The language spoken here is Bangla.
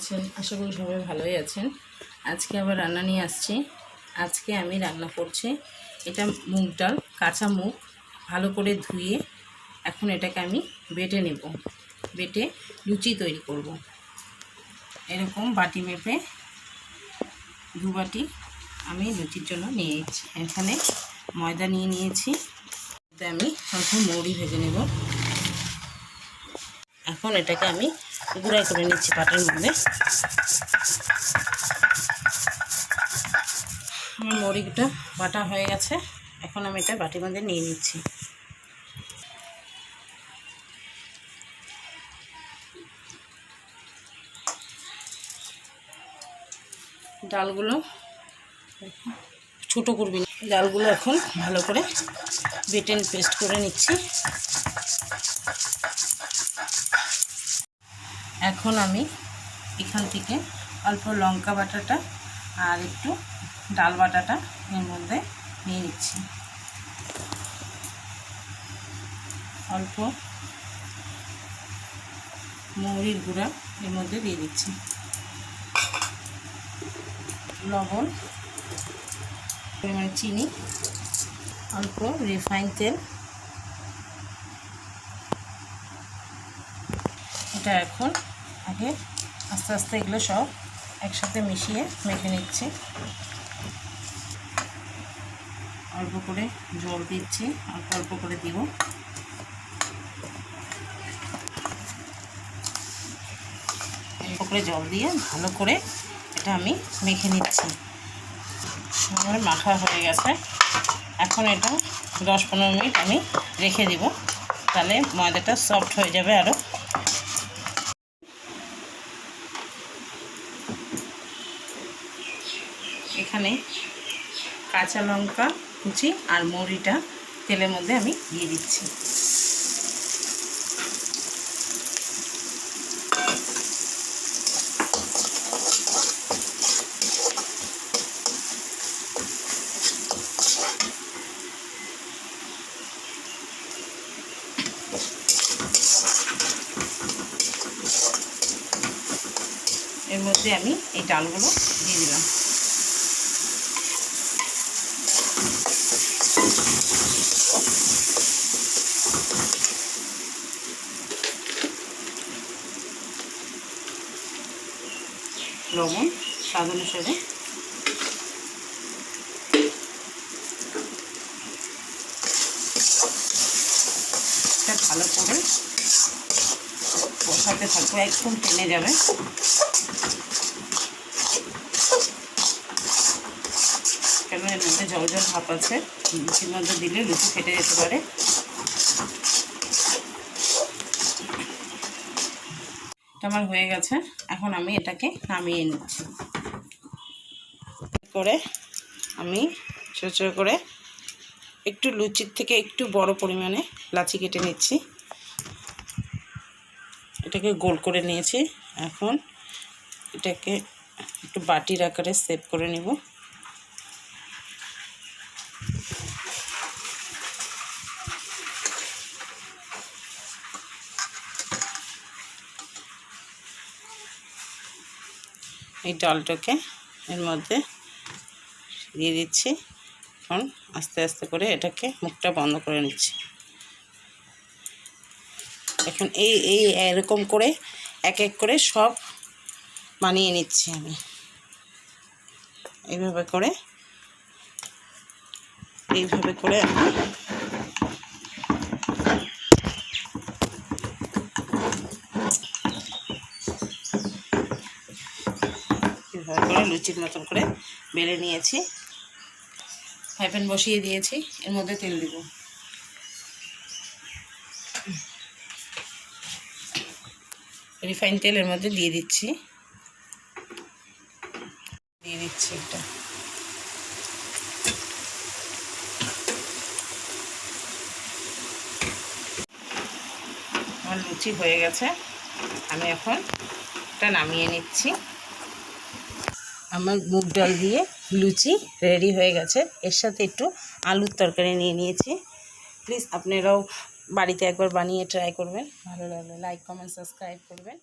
আছেন? আশা করি সবাই ভালোই আছেন। আজকে আবার রান্না নিয়ে আসছি। আজকে আমি রান্না করছি এটা মুগ ডাল, কাঁচা মুগ ভালো করে ধুয়ে এখন এটাকে আমি বেটে নেব। বেটে লুচি তৈরি করব। এরকম বাটি মেপে 2 বাটি আমি লুচির জন্য নিয়ে নিচ্ছি। এখানে ময়দা নিয়ে নিয়েছি। আমি অল্প মৌরি ভেজে নেব। এখন এটাকে আমি গুঁড়া করে নিচ্ছি পাটার মধ্যে। আমার মৌরিটা বাটা হয়ে গেছে। এখন আমি এটা বাটির মধ্যে নিয়ে নিচ্ছি। ডালগুলো ছোটো করবি না, ডালগুলো এখন ভালো করে বেটে পেস্ট করে নিচ্ছি। এখন আমি এখান থেকে অল্প লঙ্কা বাটাটা আর একটু ডাল বাটাটা এর মধ্যে নিয়ে নিচ্ছি। অল্প মৌরির গুঁড়া এর মধ্যে দিয়ে দিচ্ছি। লবণ, পরিমাণে চিনি, অল্প রিফাইন তেল। এটা এখন আগে আস্তে আস্তে এগুলো সব একসাথে মিশিয়ে মেখে নিচ্ছি। অল্প করে জল দিচ্ছি, অল্প অল্প করে দিব। অল্প করে জল দিয়ে ভালো করে এটা আমি মেখে নিচ্ছি। আমার মাখা হয়ে গেছে। এখন এটা 10-15 মিনিট আমি রেখে দিব, তাহলে ময়দাটা সফট হয়ে যাবে। আরও এখানে কাঁচা লঙ্কা কুচি আর মৌরিটা তেলের মধ্যে আমি দিয়ে দিচ্ছি। এর মধ্যে আমি এই ডালগুলো দিয়ে দিলাম। লবণ স্বাদ অনুসারে। এটা ভালো করে কষাতে থাকবে, একদম টেনে যাবে। কেন এর মধ্যে জল জল ভাব আছে, লুচির মধ্যে দিলে লুচি ফেটে যেতে পারে। এটা আমার হয়ে গেছে। এখন আমি এটাকে নামিয়ে নিচ্ছি। করে আমি ছোটো ছোটো করে একটু লুচির থেকে একটু বড় পরিমাণে লাচি কেটে নিচ্ছি। এটাকে গোল করে নিয়েছি। এখন এটাকে একটু বাটির আকারে সেভ করে নেব। এই ডালটাকে এর মধ্যে দিয়ে দিচ্ছি। এখন আস্তে আস্তে করে এটাকে মুখটা বন্ধ করে নিচ্ছি। এখন এই এরকম করে এক এক করে সব বানিয়ে নিচ্ছি আমি। এইভাবে করে আমি এভাবে করে লুচির মতন করে বেলে নিয়েছি। ফ্রাই প্যান বসিয়ে দিয়েছি, এর মধ্যে তেল দিব। রিফাইন তেল এর মধ্যে দিয়ে দিচ্ছি। এটা আমার লুচি হয়ে গেছে। আমি এখন এটা নামিয়ে নিচ্ছি। আমার মুগ ডাল দিয়ে লুচি রেডি হয়ে গেছে। এর সাথে একটু আলুর তরকারি নিয়ে নিয়েছি। প্লিজ আপনারাও বাড়িতে একবার বানিয়ে ট্রাই করবেন। ভালো লাগলে লাইক, কমেন্ট, সাবস্ক্রাইব করবেন।